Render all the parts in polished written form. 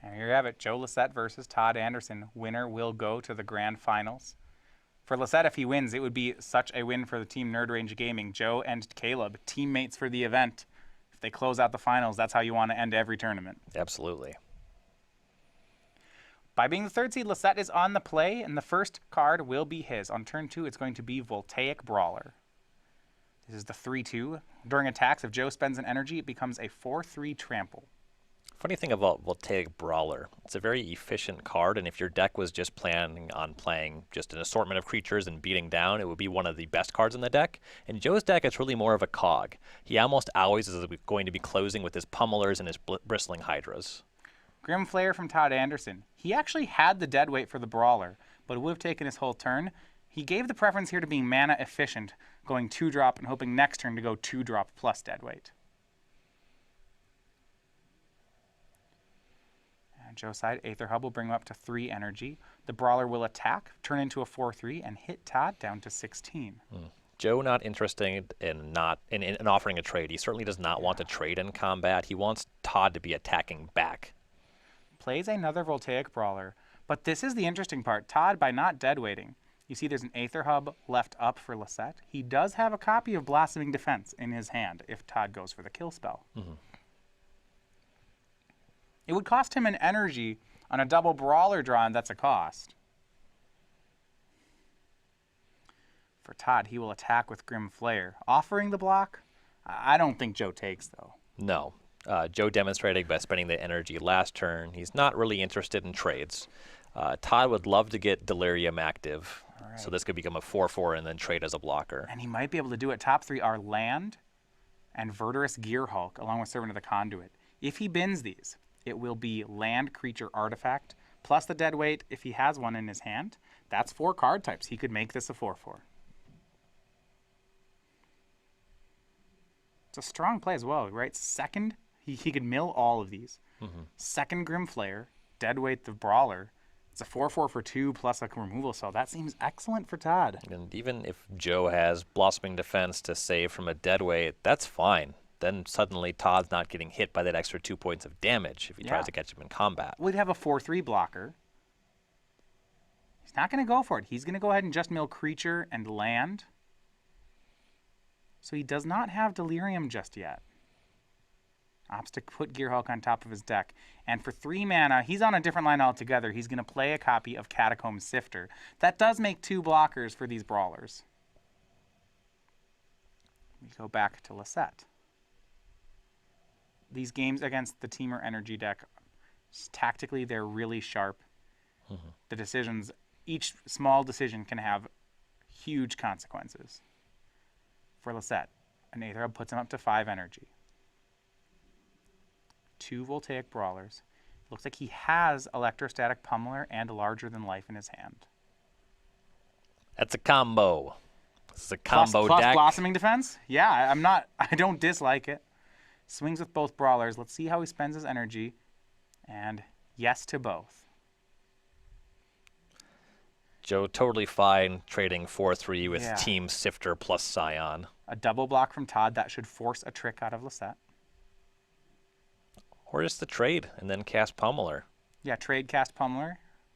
And here you have it, Joe Lossett versus Todd Anderson. Winner will go to the grand finals. For Lossett, if he wins, it would be such a win for the team Nerd Range Gaming. Joe and Caleb, teammates for the event. If they close out the finals, that's how you want to end every tournament. Absolutely. By being the third seed, Lossett is on the play, and the first card will be his. On turn 2, it's going to be Voltaic Brawler. This is the 3-2. During attacks, if Joe spends an energy, it becomes a 4-3 trample. Funny thing about Voltaic Brawler, it's a very efficient card, and if your deck was just planning on playing just an assortment of creatures and beating down, it would be one of the best cards in the deck. In Joe's deck, it's really more of a cog. He almost always is going to be closing with his pummelers and his bristling hydras. Grimflayer from Todd Anderson. He actually had the deadweight for the Brawler, but it would have taken his whole turn. He gave the preference here to being mana efficient, going 2-drop and hoping next turn to go 2-drop plus deadweight. Joe's side, Aether Hub will bring him up to 3 energy. The Brawler will attack, turn into a 4-3, and hit Todd down to 16. Joe not interested in offering a trade. He certainly does not want to trade in combat. He wants Todd to be attacking back. Plays another Voltaic Brawler, but this is the interesting part. Todd, by not deadweighting, you see there's an Aether Hub left up for Lossett. He does have a copy of Blossoming Defense in his hand if Todd goes for the kill spell. It would cost him an energy on a double Brawler draw, and that's a cost. For Todd, he will attack with Grimflayer. Offering the block? I don't think Joe takes, though. No. Joe demonstrated by spending the energy last turn. He's not really interested in trades. Todd would love to get Delirium active, so this could become a 4-4 and then trade as a blocker. And he might be able to do it. Top 3 are Land and Verdurous Gearhulk, along with Servant of the Conduit. If he bins these, it will be Land Creature Artifact, plus the deadweight if he has one in his hand. That's 4 card types. He could make this a 4-4. It's a strong play as well, right? Second, he could mill all of these. Second Grimflayer, deadweight the Brawler. It's a 4-4 for 2 plus a removal spell. That seems excellent for Todd. And even if Joe has Blossoming Defense to save from a deadweight, that's fine. Then suddenly Todd's not getting hit by that extra 2 points of damage if he tries to catch him in combat. We'd have a 4-3 blocker. He's not going to go for it. He's going to go ahead and just mill creature and land. So he does not have Delirium just yet. Opts to put Gearhulk on top of his deck. And for 3 mana, he's on a different line altogether. He's going to play a copy of Catacomb Sifter. That does make 2 blockers for these Brawlers. We go back to Lossett. These games against the Teamer Energy deck, tactically, they're really sharp. The decisions, each small decision can have huge consequences. For Lossett, an Aether Hub puts him up to 5 energy. 2 Voltaic Brawlers. Looks like he has Electrostatic Pummeler and Larger Than Life in his hand. That's a combo. This is a combo plus deck. Blossoming Defense? Yeah, I don't dislike it. Swings with both Brawlers. Let's see how he spends his energy. And yes to both. Joe totally fine trading 4-3 with Team Sifter plus Scion. A double block from Todd. That should force a trick out of Lossett. Or just the trade and then cast Pummeler. Yeah, trade cast Pummeler.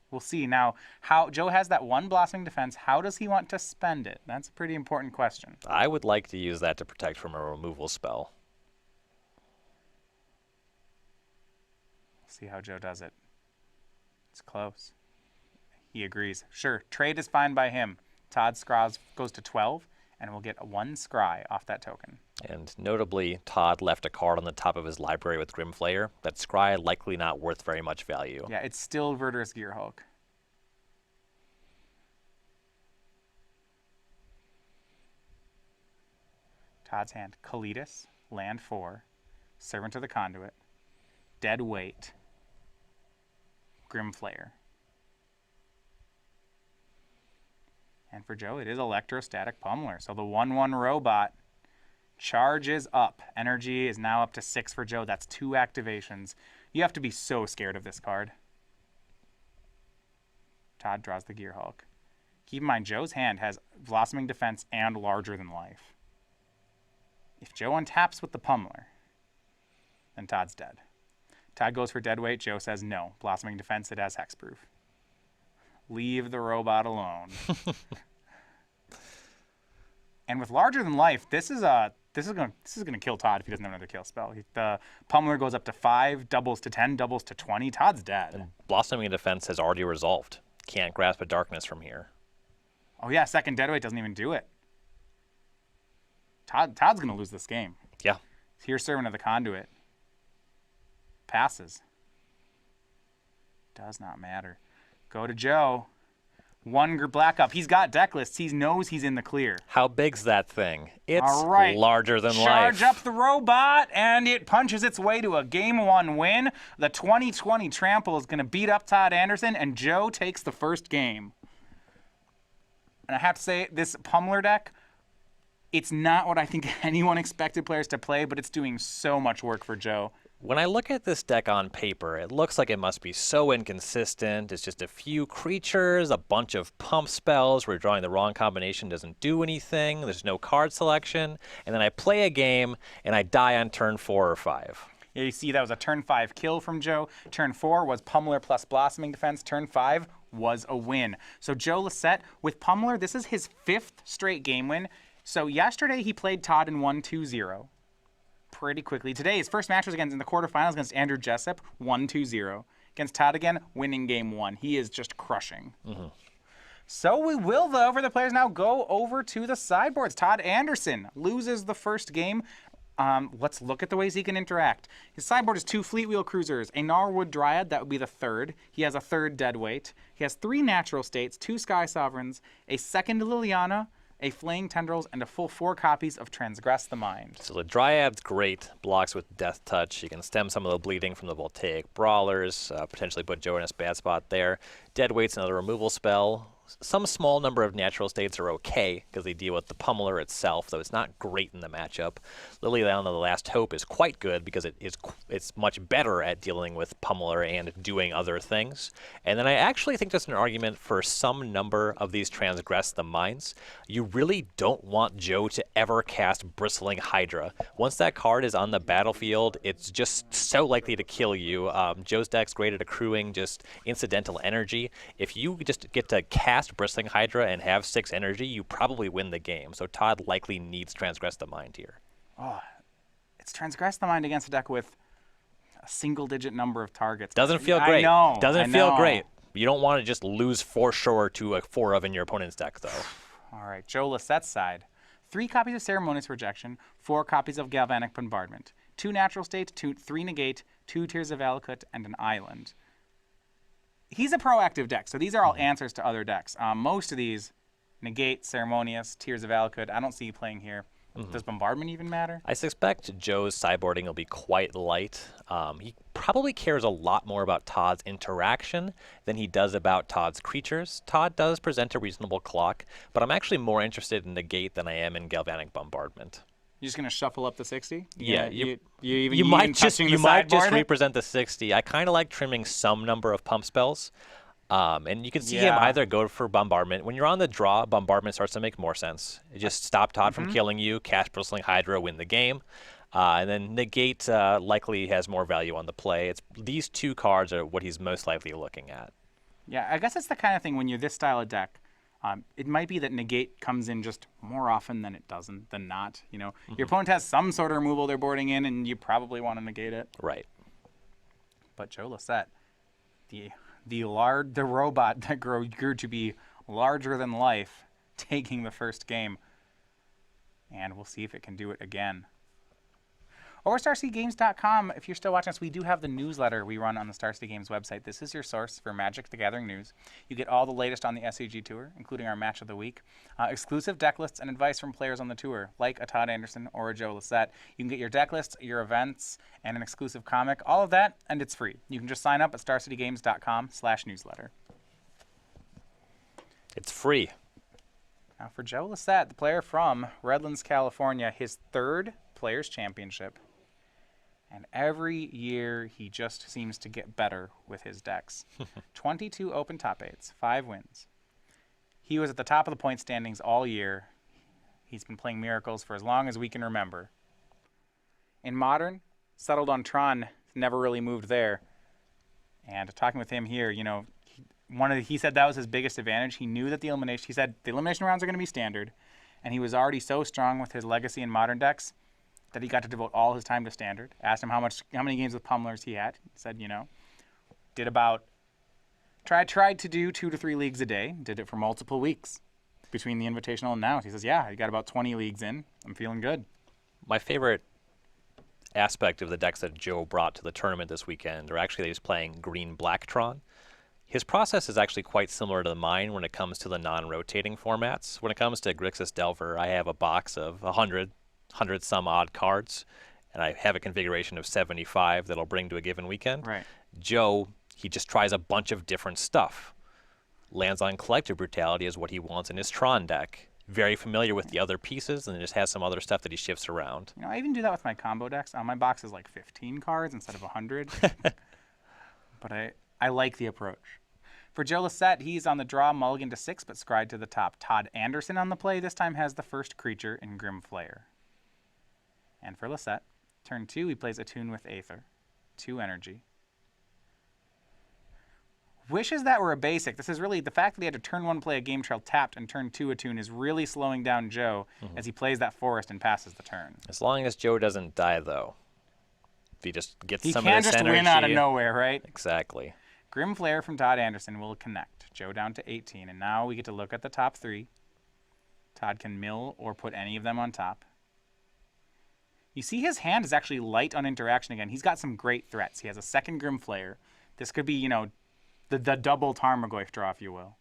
We'll see. Now, how Joe has that 1 Blossoming Defense. How does he want to spend it? That's a pretty important question. I would like to use that to protect from a removal spell. See how Joe does it. It's close. He agrees. Sure, trade is fine by him. Todd Scries goes to 12, and we'll get 1 Scry off that token. And notably, Todd left a card on the top of his library with Grimflayer. That Scry likely not worth very much value. Yeah, it's still Verdurous Gearhulk. Todd's hand. Kalitas, land 4, Servant of the Conduit, Deadweight, Grimflayer. And for Joe, it is Electrostatic Pummeler. So the 1/1 robot charges up. Energy is now up to 6 for Joe. That's 2 activations. You have to be so scared of this card. Todd draws the Gearhulk. Keep in mind, Joe's hand has Blossoming Defense and Larger Than Life. If Joe untaps with the Pummeler, then Todd's dead. Todd goes for deadweight. Joe says no. Blossoming Defense, it has hexproof. Leave the robot alone. And with larger than life, this is gonna kill Todd if he doesn't have another kill spell. The Pummeler goes up to 5, doubles to 10, doubles to 20. Todd's dead. And Blossoming Defense has already resolved. Can't grasp a darkness from here. Oh yeah, second deadweight doesn't even do it. Todd's gonna lose this game. Yeah. Here's Servant of the Conduit. Passes. Does not matter. Go to Joe. One black up. He's got deck lists. He knows he's in the clear. How big's that thing? It's All right. larger than life. Charge up the robot, and it punches its way to a Game 1 win. The 2020 Trample is going to beat up Todd Anderson, and Joe takes the first game. And I have to say, this Pummeler deck, it's not what I think anyone expected players to play, but it's doing so much work for Joe. When I look at this deck on paper, it looks like it must be so inconsistent. It's just a few creatures, a bunch of pump spells where drawing the wrong combination doesn't do anything. There's no card selection. And then I play a game, and I die on turn 4 or 5. Yeah, you see that was a turn 5 kill from Joe. Turn 4 was Pummeler plus Blossoming Defense. Turn 5 was a win. So Joe Lossett with Pummeler, this is his 5th straight game win. So yesterday he played Todd and won 2-0. Pretty quickly. Today, his first match was in the quarterfinals against Andrew Jessup, 1-2-0. Against Todd again, winning game 1. He is just crushing. Mm-hmm. So we will, though, for the players now, go over to the sideboards. Todd Anderson loses the first game. Let's look at the ways he can interact. His sideboard is 2 Fleetwheel Cruisers, a Gnarlwood Dryad, that would be the 3rd. He has a 3rd Deadweight. He has 3 Natural States, 2 Sky Sovereigns, a 2nd Liliana, a Flaying Tendrils, and a full 4 copies of Transgress the Mind. So the Dryad's great. Blocks with Death Touch. You can stem some of the bleeding from the Voltaic Brawlers, potentially put Joe in a bad spot there. Deadweight's another removal spell. Some small number of natural states are okay because they deal with the Pummeler itself, though it's not great in the matchup. Liliana, the Last Hope, is quite good because it's much better at dealing with Pummeler and doing other things. And then I actually think there's an argument for some number of these Transgress the Minds. You really don't want Joe to ever cast Bristling Hydra. Once that card is on the battlefield, it's just so likely to kill you. Joe's deck's great at accruing just incidental energy. If you just get to cast Bristling Hydra and have 6 energy, you probably win the game. So Todd likely needs Transgress the Mind here. Oh, it's Transgress the Mind against a deck with a single-digit number of targets. Doesn't feel great. I know. Doesn't feel great. You don't want to just lose for sure to a 4 of in your opponent's deck, though. All right, Joe Lossett's side. 3 copies of Ceremonious Rejection, 4 copies of Galvanic Bombardment, 2 Natural States, 3 Negate, 2 Tears of Valakut, and an Island. He's a proactive deck, so these are all answers to other decks. Most of these, Negate, Ceremonious, Tears of Valakut, I don't see you playing here. Mm-hmm. Does Bombardment even matter? I suspect Joe's sideboarding will be quite light. He probably cares a lot more about Todd's interaction than he does about Todd's creatures. Todd does present a reasonable clock, but I'm actually more interested in Negate than I am in Galvanic Bombardment. You're just going to shuffle up the 60? Yeah. You might just represent the 60. I kind of like trimming some number of pump spells. And you can see him either go for Bombardment. When you're on the draw, Bombardment starts to make more sense. It just stop Todd from killing you, cast Bristling Hydra, win the game. And then Negate likely has more value on the play. These 2 cards are what he's most likely looking at. Yeah, I guess it's the kind of thing when you're this style of deck, it might be that Negate comes in just more often than it doesn't, than not. You know, your opponent has some sort of removal they're boarding in, and you probably want to negate it. Right. But Joe Lossett, the robot that grew to be larger than life, taking the first game, and we'll see if it can do it again. Over StarCityGames.com, if you're still watching us, we do have the newsletter we run on the Star City Games website. This is your source for Magic the Gathering news. You get all the latest on the SCG Tour, including our Match of the Week, exclusive deck lists, and advice from players on the tour, like a Todd Anderson or a Joe Lossett. You can get your deck lists, your events, and an exclusive comic, all of that, and it's free. You can just sign up at StarCityGames.com/newsletter. It's free. Now for Joe Lossett, the player from Redlands, California, his 3rd Players' Championship. And every year, he just seems to get better with his decks. 22 open top 8s, 5 wins. He was at the top of the point standings all year. He's been playing Miracles for as long as we can remember. In Modern, settled on Tron never really moved there. And talking with him here, he said that was his biggest advantage. He knew that he said the elimination rounds are going to be standard, and he was already so strong with his legacy and modern decks that he got to devote all his time to standard. Asked him how many games with pummelers he had. He said, tried to do 2 to 3 leagues a day. Did it for multiple weeks between the Invitational and now. He says, yeah, I got about 20 leagues in. I'm feeling good. My favorite aspect of the decks that Joe brought to the tournament this weekend, or actually he's playing Green-Black-Tron. His process is actually quite similar to mine when it comes to the non-rotating formats. When it comes to Grixis Delver, I have a box of 100 some odd cards, and I have a configuration of 75 that I'll bring to a given weekend. Right. Joe, he just tries a bunch of different stuff. Lands on Collective Brutality is what he wants in his Tron deck. Very familiar with the other pieces, and just has some other stuff that he shifts around. I even do that with my combo decks. My box is like 15 cards instead of 100. But I like the approach. For Joe Lossett, he's on the draw, mulligan to 6, but scried to the top. Todd Anderson on the play this time has the first creature in Grim Flayer. And for Lossett, turn 2, he plays Attune with Aether. 2 energy. Wishes that were a basic. This is really, the fact that he had to turn 1 play a Game Trail tapped and turn 2 Attune is really slowing down Joe as he plays that forest and passes the turn. As long as Joe doesn't die, though. If he just gets some of this energy. He can just win out of nowhere, right? Exactly. Grim Flare from Todd Anderson will connect. Joe down to 18, and now we get to look at the top 3. Todd can mill or put any of them on top. You see his hand is actually light on interaction again. He's got some great threats. He has a second Grim Flare. This could be, the double Tarmogoyf draw, if you will.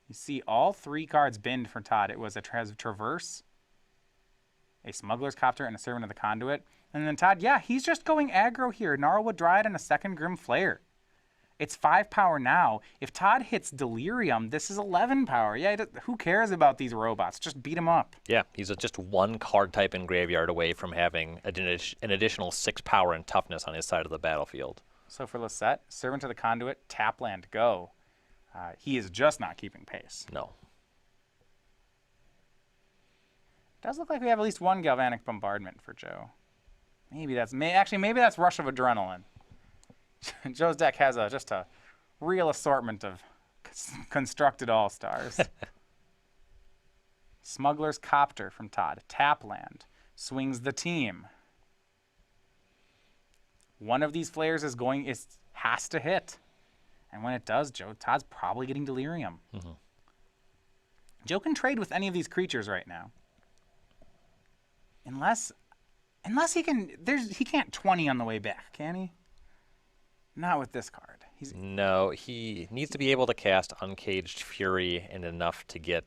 You see all 3 cards binned for Todd. It was a Traverse, a Smuggler's Copter, and a Servant of the Conduit. And then Todd, he's just going aggro here. Gnarlwood Dryad and a second Grim Flare. It's 5 power now. If Todd hits Delirium, this is 11 power. Who cares about these robots? Just beat him up. Yeah, he's just 1 card type in graveyard away from having an additional 6 power and toughness on his side of the battlefield. So for Lossett, Servant of the Conduit, tap land, go. He is just not keeping pace. No. Does look like we have at least 1 Galvanic Bombardment for Joe. Maybe that's Rush of Adrenaline. Joe's deck has just a real assortment of constructed all-stars. Smuggler's Copter from Todd. Tap land. Swings the team. One of these flares has to hit. And when it does, Todd's probably getting Delirium. Mm-hmm. Joe can trade with any of these creatures right now. Unless he can't 20 on the way back, can he? Not with this card. No, he needs to be able to cast Uncaged Fury and enough to get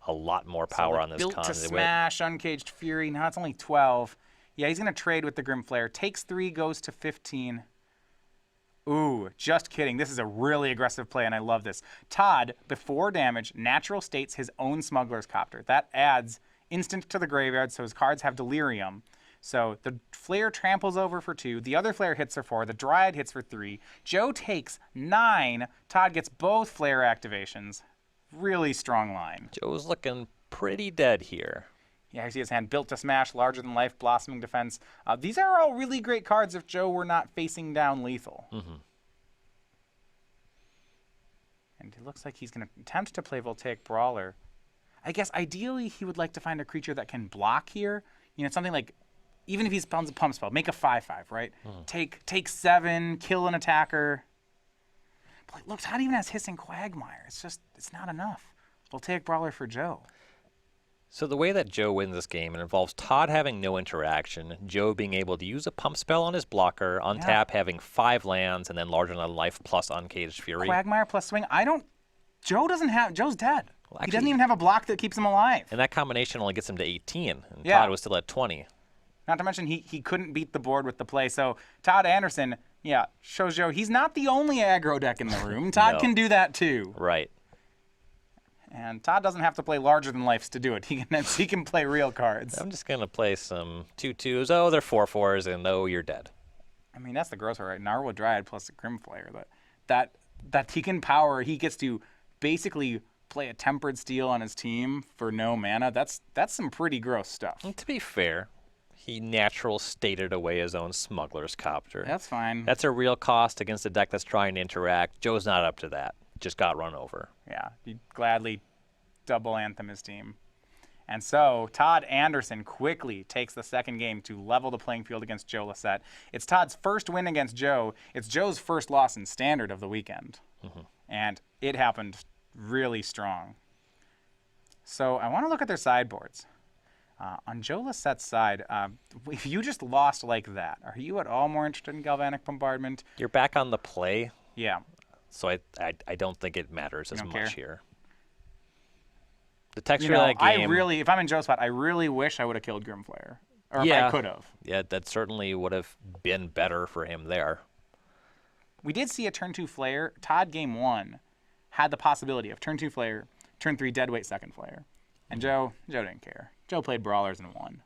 a lot more power on this Built conduit. to smash, Uncaged Fury. Now it's only 12. Yeah, he's going to trade with the Grim Flare. Takes 3, goes to 15. Ooh, just kidding. This is a really aggressive play, and I love this. Todd, before damage, natural states his own Smuggler's Copter. That adds instant to the graveyard, so his cards have Delirium. So the Flare tramples over for 2. The other Flare hits for 4. The Dryad hits for 3. Joe takes 9. Todd gets both Flare activations. Really strong line. Joe's looking pretty dead here. Yeah, I see his hand. Built to smash, larger than life, blossoming defense. These are all really great cards if Joe were not facing down lethal. Mm-hmm. And it looks like he's going to attempt to play Voltaic Brawler. I guess ideally he would like to find a creature that can block here. Something like, even if he's a pump spell, make a 5/5, right? Mm. Take 7, kill an attacker. But look, Todd even has Hissing Quagmire. It's not enough. Voltaic Brawler for Joe. So the way that Joe wins this game, it involves Todd having no interaction, Joe being able to use a pump spell on his blocker, untap having 5 lands, and then larger than life plus Uncaged Fury. Quagmire plus swing. Joe's dead. Well, actually, he doesn't even have a block that keeps him alive. And that combination only gets him to 18, and Todd was still at 20. Not to mention he couldn't beat the board with the play. So Todd Anderson, shows Joe he's not the only aggro deck in the room. Todd can do that too. Right. And Todd doesn't have to play larger than lifes to do it. He can play real cards. I'm just gonna play some 2/2s. Oh, they're 4/4s, and oh, you're dead. I mean, that's the gross one, right? Gnarlwood Dryad plus a Grim Flare. That he can power. He gets to basically play a Tempered Steel on his team for no mana. That's some pretty gross stuff. And to be fair, He natural stated away his own smuggler's copter. That's fine. That's a real cost against a deck that's trying to interact. Joe's not up to that. Just got run over. Yeah, he'd gladly double anthem his team. And so Todd Anderson quickly takes the second game to level the playing field against Joe Lossett. It's Todd's first win against Joe. It's Joe's first loss in standard of the weekend. And it happened really strong. So I want to look at their sideboards. On Joe Lossett's side, if you just lost like that, are you at all more interested in Galvanic Bombardment? You're back on the play, Yeah. so I don't think it matters as don't much care? here. The texture You know, of that game. if I'm in Joe's spot, I really wish I would have killed Grimflayer. Or if Yeah. I could have. Yeah, that certainly would have been better for him there. We did see a turn 2 Flare. Todd game 1 had the possibility of turn 2 Flare, turn 3 Deadweight second Flare. And Joe didn't care. Joe played Brawlers and won.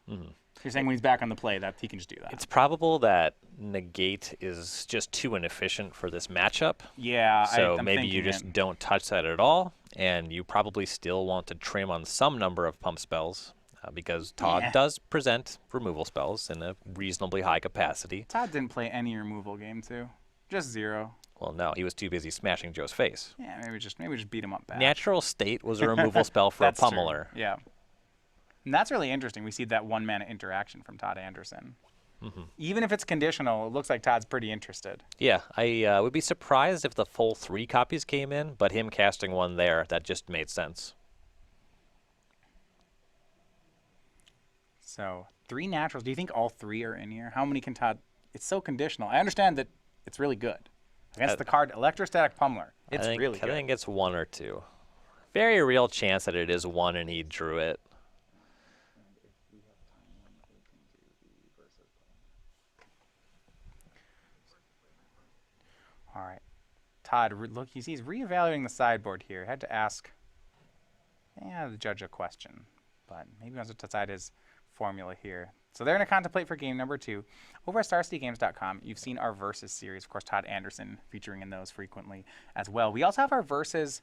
You're saying when he's back on the play that he can just do that. It's probable that Negate is just too inefficient for this matchup. Yeah, So I'm maybe you thinking just it. don't touch that at all, and you probably still want to trim on some number of pump spells because Todd Yeah. does present removal spells in a reasonably high capacity. Todd didn't play any removal game too. Just 0. Well, no, he was too busy smashing Joe's face. Yeah, maybe just beat him up bad. Natural State was a removal spell for a That's true. pummeler. Yeah. And that's really interesting. We see that 1-mana interaction from Todd Anderson. Even if it's conditional, it looks like Todd's pretty interested. Yeah, I would be surprised if the full 3 copies came in, but him casting one there, that just made sense. So 3 naturals. Do you think all 3 are in here? How many can Todd? It's so conditional. I understand that it's really good. Against the card Electrostatic Pummeler, it's really I good. think it's 1 or 2. Very real chance that it is 1 and he drew it. All right. Todd, look, he's reevaluating the sideboard here. Had to ask the judge a question, but maybe he wants to decide his formula here. So they're going to contemplate for game number 2. Over at StarCityGames.com, you've seen our Versus series. Of course, Todd Anderson featuring in those frequently as well. We also have our Versus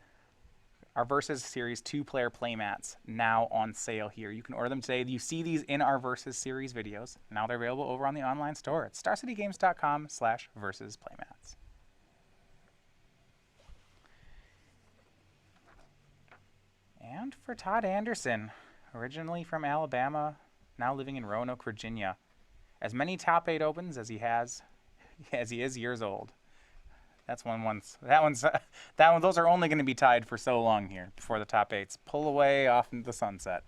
series 2-player playmats now on sale here. You can order them today. You see these in our Versus series videos. Now they're available over on the online store at StarCityGames.com/Versus playmats. And for Todd Anderson, originally from Alabama, now living in Roanoke, Virginia. As many top 8 opens as he is years old. Those are only going to be tied for so long here before the top 8s pull away off into the sunset.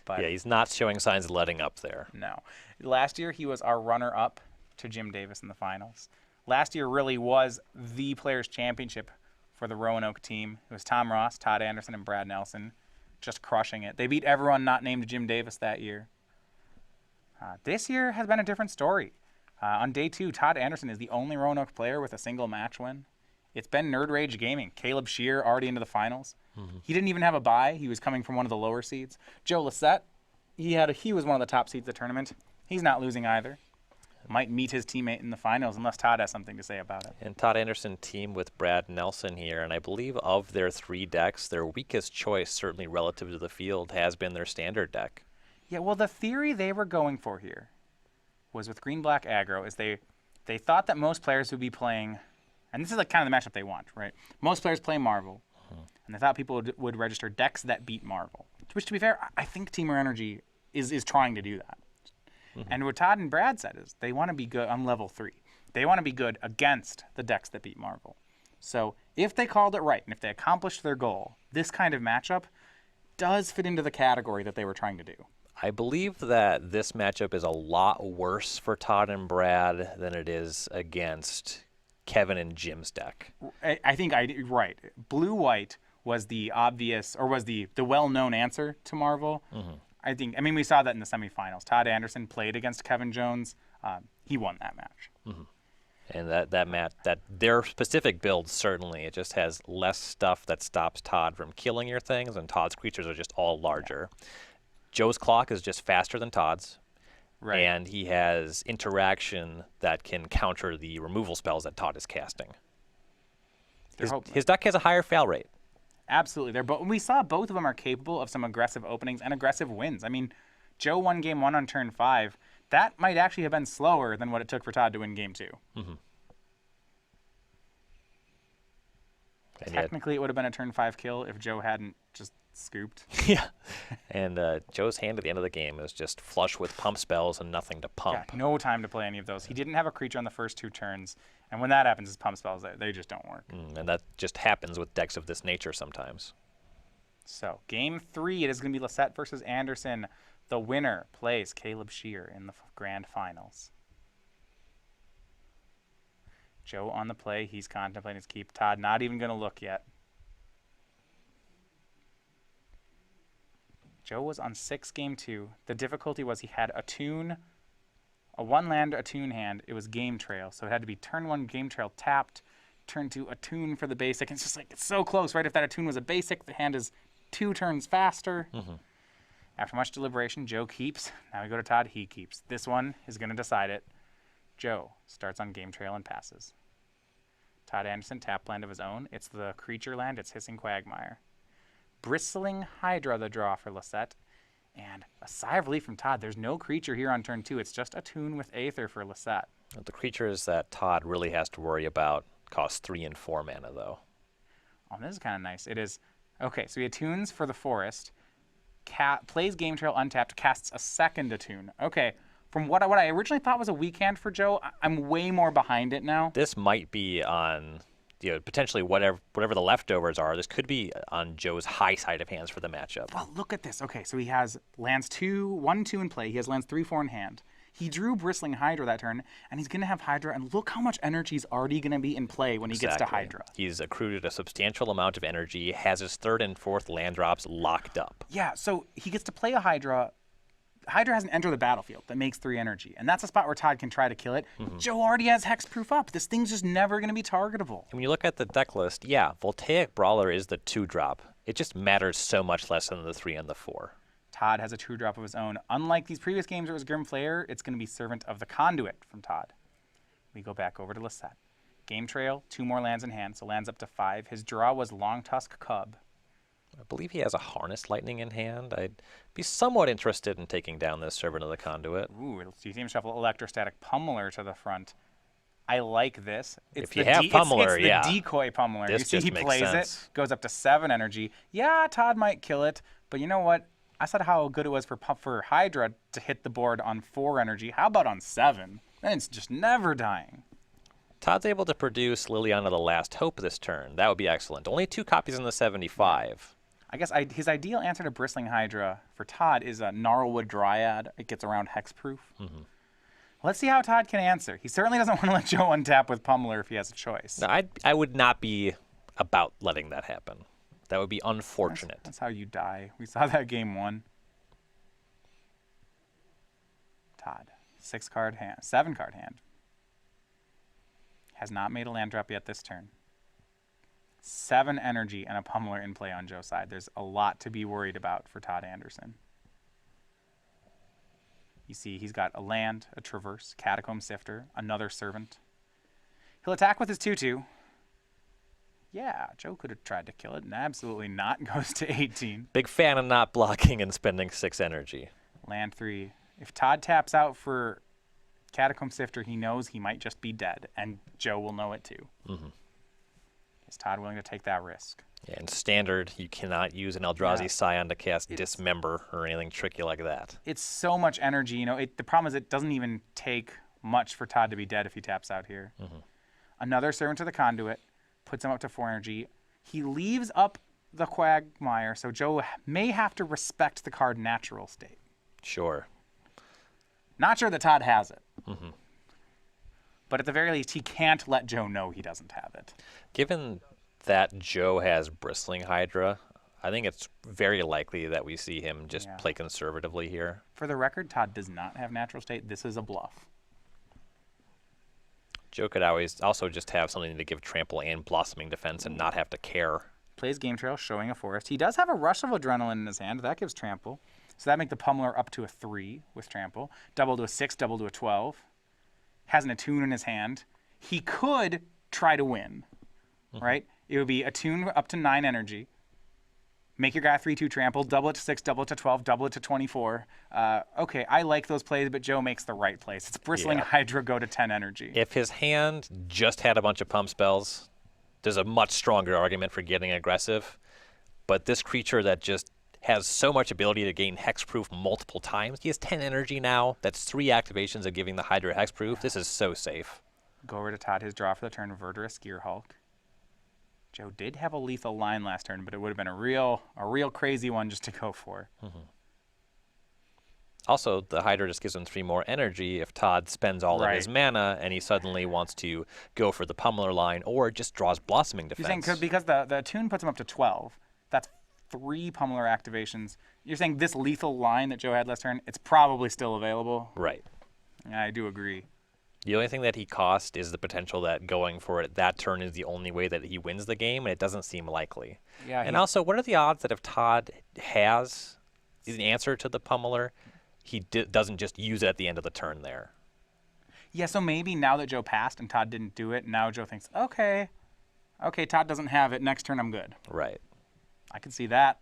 But Yeah, he's not showing signs of letting up there. no. Last year he was our runner-up to Jim Davis in the finals. Last year really was the Players' Championship for the Roanoke team. It was Tom Ross, Todd Anderson, and Brad Nelson just crushing it. They beat everyone not named Jim Davis that year. This year has been a different story. On day 2, Todd Anderson is the only Roanoke player with a single match win. It's been Nerd Rage Gaming. Caleb Shear already into the finals. He didn't even have a bye. He was coming from one of the lower seeds. Joe Lossett, he was one of the top seeds of the tournament. He's not losing either. Might meet his teammate in the finals unless Todd has something to say about it. And Todd Anderson teamed with Brad Nelson here, and I believe of their 3 decks, their weakest choice, certainly relative to the field, has been their standard deck. Yeah, well, the theory they were going for here was with green-black aggro is they thought that most players would be playing, and this is like kind of the matchup they want, right? Most players play Marvel, and they thought people would register decks that beat Marvel. Which, to be fair, I think Teamer Energy is trying to do that. And what Todd and Brad said is they want to be good on level 3. They want to be good against the decks that beat Marvel. So if they called it right and if they accomplished their goal, this kind of matchup does fit into the category that they were trying to do. I believe that this matchup is a lot worse for Todd and Brad than it is against Kevin and Jim's deck. I think right. Blue-white was the obvious, or was the well-known answer to Marvel. I mean, we saw that in the semifinals. Todd Anderson played against Kevin Jones. He won that match. And that their specific build, certainly, it just has less stuff that stops Todd from killing your things, and Todd's creatures are just all larger. Joe's clock is just faster than Todd's, Right. and he has interaction that can counter the removal spells that Todd is casting. His deck has a higher fail rate. Absolutely. We saw both of them are capable of some aggressive openings and aggressive wins. I mean, Joe won game 1 on turn 5. That might actually have been slower than what it took for Todd to win game 2. Mm-hmm. Technically, it would have been a turn 5 kill if Joe hadn't just scooped. Yeah. And Joe's hand at the end of the game is just flush with pump spells and nothing to pump. Yeah, no time to play any of those. He didn't have a creature on the first 2 turns. And when that happens, his pump spells, they just don't work. And that just happens with decks of this nature sometimes. So, game 3, it is going to be Lossett versus Anderson. The winner plays Caleb Shear in the grand finals. Joe on the play. He's contemplating his keep. Todd not even going to look yet. Joe was on 6 game 2. The difficulty was he had a 1-land Attune hand. It was Game Trail. So it had to be turn 1 Game Trail tapped, turn 2 Attune for the basic. And it's just like, it's so close, right? If that Attune was a basic, the hand is 2 turns faster. Mm-hmm. After much deliberation, Joe keeps. Now we go to Todd. He keeps. This one is going to decide it. Joe starts on Game Trail and passes. Todd Anderson, tap land of his own. It's the creature land. It's Hissing Quagmire. Bristling Hydra, the draw for Lossett. And a sigh of relief from Todd. There's no creature here on turn 2. It's just Attune with Aether for Lossett. The creatures that Todd really has to worry about cost 3 and 4 mana, though. Oh, this is kind of nice. It is. Okay, so he attunes for the forest. Plays Game Trail untapped, casts a second Attune. Okay, from what I originally thought was a weak hand for Joe, I'm way more behind it now. This might be on, potentially whatever the leftovers are. This could be on Joe's high side of hands for the matchup. Well, look at this. Okay, so he has lands 1, 2 in play. He has lands 3, 4 in hand. He drew Bristling Hydra that turn, and he's going to have Hydra, and look how much energy is already going to be in play when he gets to Hydra. He's accrued a substantial amount of energy, has his 3rd and 4th land drops locked up. Yeah, so he gets to play a Hydra. Hydra hasn't entered the battlefield. That makes 3 energy, and that's a spot where Todd can try to kill it. Mm-hmm. Joe already has Hexproof up. This thing's just never going to be targetable. And when you look at the deck list, yeah, Voltaic Brawler is the 2-drop. It just matters so much less than the 3 and the 4. Todd has a 2-drop of his own. Unlike these previous games where it was Grim Flayer, it's going to be Servant of the Conduit from Todd. We go back over to Lossett. Game Trail, 2 more lands in hand, so lands up to 5. His draw was Long Tusk Cub. I believe he has a Harness Lightning in hand. I'd be somewhat interested in taking down this Servant of the Conduit. Ooh, you see him shuffle Electrostatic Pummeler to the front. I like this. If you have Pummeler, it's the decoy Pummeler. This you see he plays sense. It, goes up to 7 energy. Yeah, Todd might kill it, but you know what? I said how good it was for Hydra to hit the board on 4 energy. How about on 7? Then it's just never dying. Todd's able to produce Liliana the Last Hope this turn. That would be excellent. Only 2 copies in the 75. I guess his ideal answer to Bristling Hydra for Todd is a Gnarlwood Dryad. It gets around Hexproof. Mm-hmm. Let's see how Todd can answer. He certainly doesn't want to let Joe untap with Pummeler if he has a choice. No, I would not be about letting that happen. That would be unfortunate. That's how you die. We saw that game 1. Todd, 6-card hand, 7-card hand. Has not made a land drop yet this turn. 7 energy and a Pummeler in play on Joe's side. There's a lot to be worried about for Todd Anderson. You see he's got a land, a Traverse, Catacomb Sifter, another Servant. He'll attack with his 2/2. Yeah, Joe could have tried to kill it, and absolutely not. Goes to 18. Big fan of not blocking and spending 6 energy. Land 3. If Todd taps out for Catacomb Sifter, he knows he might just be dead, and Joe will know it too. Mm-hmm. Is Todd willing to take that risk? Yeah, in Standard, you cannot use an Eldrazi Scion to cast Dismember or anything tricky like that. It's so much energy. The problem is it doesn't even take much for Todd to be dead if he taps out here. Mm-hmm. Another Servant to the Conduit. Puts him up to 4 energy. He leaves up the Quagmire, so Joe may have to respect the card Natural State. Sure. Not sure that Todd has it. Mm-hmm. But at the very least, he can't let Joe know he doesn't have it. Given that Joe has Bristling Hydra, I think it's very likely that we see him just play conservatively here. For the record, Todd does not have Natural State. This is a bluff. Joe could always also just have something to give Trample and Blossoming Defense and not have to care. Plays Game Trail, showing a forest. He does have a Rush of Adrenaline in his hand. That gives Trample. So that makes the Pummeler up to a 3 with Trample. Double to a 6, double to a 12. Has an Attune in his hand. He could try to win, right? It would be Attune up to 9 energy. Make your guy 3-2 trample, double it to 6, double it to 12, double it to 24. Okay, I like those plays, but Joe makes the right plays. It's Bristling Yeah. Hydra, go to 10 energy. If his hand just had a bunch of pump spells, there's a much stronger argument for getting aggressive. But this creature that just has so much ability to gain hexproof multiple times, he has 10 energy now. That's 3 activations of giving the Hydra hexproof. This is so safe. Go over to Todd, his draw for the turn, Verdurous Gearhulk. Joe did have a lethal line last turn, but it would have been a real crazy one just to go for. Also, the Hydra just gives him 3 more energy if Todd spends all of his mana and he suddenly wants to go for the Pummeler line or just draws Blossoming Defense. You're saying because the attune puts him up to 12, that's 3 Pummeler activations. You're saying this lethal line that Joe had last turn, it's probably still available? Right. I do agree. The only thing that he cost is the potential that going for it that turn is the only way that he wins the game, and it doesn't seem likely. Yeah. And also, what are the odds that if Todd has an answer to the Pummeler, he doesn't just use it at the end of the turn there? Yeah, so maybe now that Joe passed and Todd didn't do it, now Joe thinks, okay, Todd doesn't have it. Next turn, I'm good. Right. I can see that.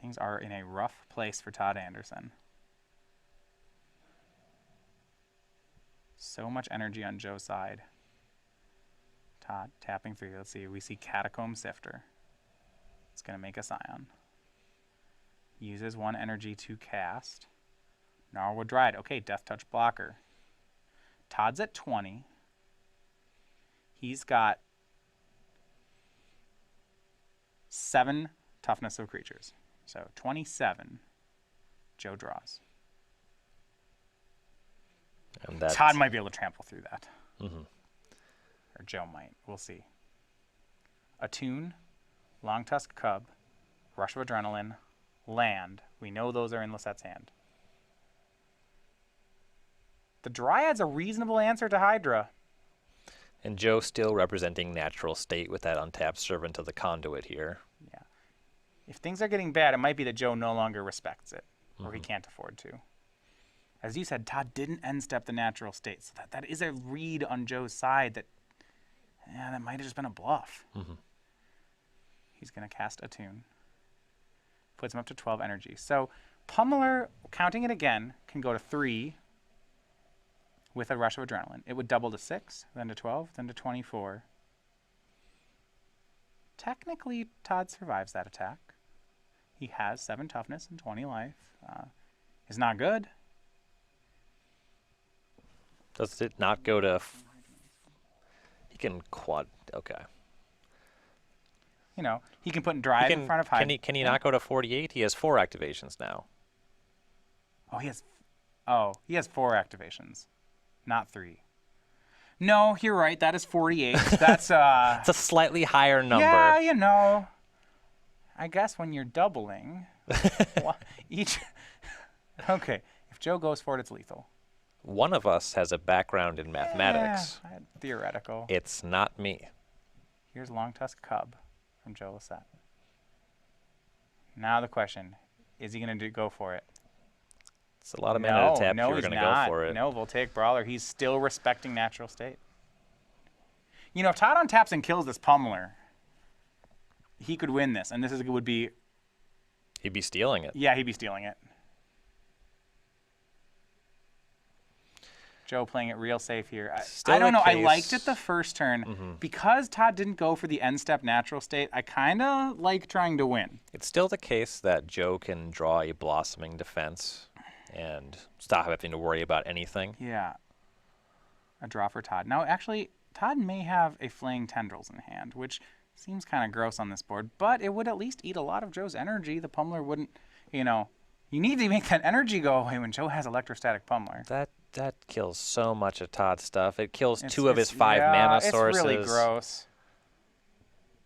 Things are in a rough place for Todd Anderson. So much energy on Joe's side. Todd tapping 3. Let's see. We see Catacomb Sifter. It's going to make a Scion. Uses 1 energy to cast. Gnarlwood Dryad. Okay, Death Touch blocker. Todd's at 20. He's got 7 toughness of creatures. So 27. Joe draws. And Todd might be able to trample through that. Mm-hmm. Or Joe might. We'll see. Attune, Long Tusk Cub, Rush of Adrenaline, Land. We know those are in Lossett's hand. The Dryad's a reasonable answer to Hydra. And Joe still representing natural state with that untapped Servant of the Conduit here. Yeah. If things are getting bad, it might be that Joe no longer respects it, or he can't afford to. As you said, Todd didn't end step the natural state, so that is a read on Joe's side that might have just been a bluff. He's going to cast Attune. Puts him up to 12 energy. So Pummeler, counting it again, can go to 3 with a Rush of Adrenaline. It would double to 6, then to 12, then to 24. Technically, Todd survives that attack. He has 7 toughness and 20 life. It's not good. Does it not go to... He can quad... Okay. You know, he can put Dryad in front of Hydra. Can he not go to 48? He has 4 activations now. He has 4 activations, not 3. No, you're right. That is 48. That's It's a slightly higher number. Yeah, you know. I guess when you're doubling, each. Okay, if Joe goes for it, it's lethal. One of us has a background in mathematics. Theoretical. It's not me. Here's Long Tusk Cub from Joe Lossett. Now the question, is he going to go for it? It's a lot of mana to tap. No, You're he's going to not. go for it. No, Voltaic Brawler. He's still respecting natural state. You know, if Todd untaps and kills this Pummeler, he could win this, and would be... He'd be stealing it. Yeah, he'd be stealing it. Joe playing it real safe here. I don't know. I liked it the first turn. Because Todd didn't go for the end step natural state, I kind of like trying to win. It's still the case that Joe can draw a Blossoming Defense and stop having to worry about anything. Yeah. A draw for Todd. Now, actually, Todd may have a Flaying Tendrils in hand, which seems kind of gross on this board, but it would at least eat a lot of Joe's energy. The Pummeler wouldn't, you need to make that energy go away when Joe has Electrostatic Pummeler. That kills so much of Todd's stuff. It kills 2 of his 5 mana sources. It's really gross.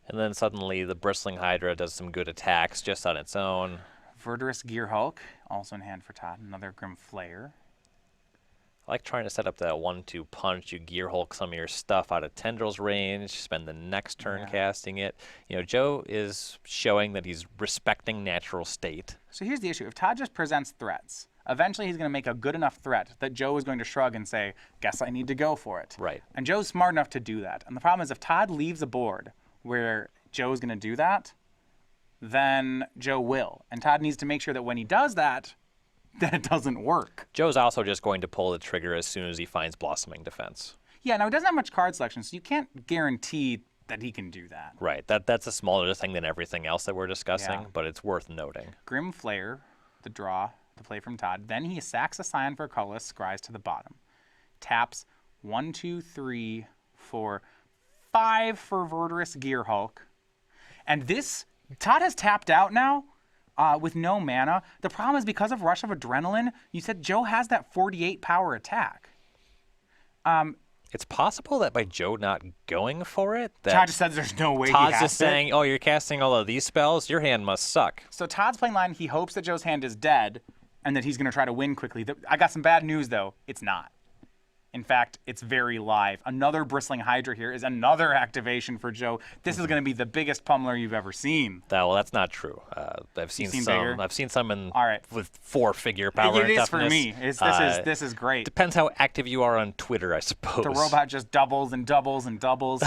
And then suddenly the Bristling Hydra does some good attacks just on its own. Verdurous Gearhulk, also in hand for Todd. Another Grim Flayer. I like trying to set up that 1-2 punch. You Gear Hulk some of your stuff out of Tendrils range, spend the next turn casting it. Joe is showing that he's respecting natural state. So here's the issue. If Todd just presents threats, eventually he's going to make a good enough threat that Joe is going to shrug and say, guess I need to go for it. Right. And Joe's smart enough to do that. And the problem is if Todd leaves a board where Joe's going to do that, then Joe will. And Todd needs to make sure that when he does that it doesn't work. Joe's also just going to pull the trigger as soon as he finds Blossoming Defense. Yeah, now he doesn't have much card selection, so you can't guarantee that he can do that. Right. That's a smaller thing than everything else that we're discussing, Yeah. but it's worth noting. Grim Flare, the draw, the play from Todd. Then he sacks a Scion for a colorless, scries to the bottom. Taps 1, 2, 3, 4, 5 for Verdurous Gear Hulk. And this, Todd has tapped out now with no mana. The problem is because of Rush of Adrenaline, you said Joe has that 48 power attack. It's possible that by Joe not going for it, that Todd just says there's no way Todd's he has just saying, oh, you're casting all of these spells? Your hand must suck. So Todd's playing line, he hopes that Joe's hand is dead and that he's going to try to win quickly. I got some bad news, though. It's not. In fact, it's very live. Another Bristling Hydra here is another activation for Joe. This is going to be the biggest pummeler you've ever seen. Well, that's not true. I've seen seen some. bigger? I've seen some All right. with 4-figure power. It is toughness. for me. This is great. Depends how active you are on Twitter, I suppose. The robot just doubles and doubles and doubles.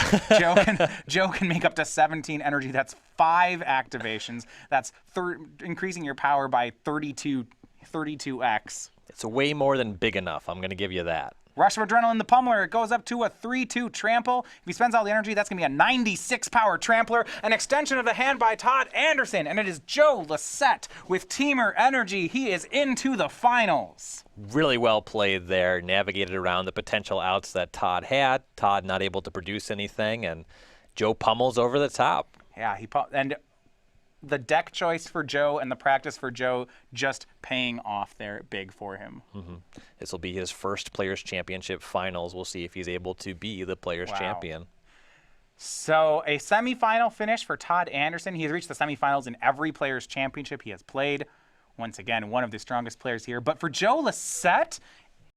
Joe can make up to 17 energy. That's 5 activations. That's increasing your power by 32x. It's way more than big enough. I'm going to give you that. Rush of Adrenaline, the Pummeler, it goes up to a 3-2 trample. If he spends all the energy, that's going to be a 96 power trampler, an extension of the hand by Todd Anderson, and it is Joe Lossett with Teamer Energy. He is into the finals. Really well played there, navigated around the potential outs that Todd had. Todd not able to produce anything, and Joe pummels over the top. Yeah, and the deck choice for Joe and the practice for Joe just paying off there big for him. Mm-hmm. This will be his first Players' Championship finals. We'll see if he's able to be the Players' Champion. So a semifinal finish for Todd Anderson. He has reached the semifinals in every Players' Championship he has played. Once again, one of the strongest players here. But for Joe Lossett,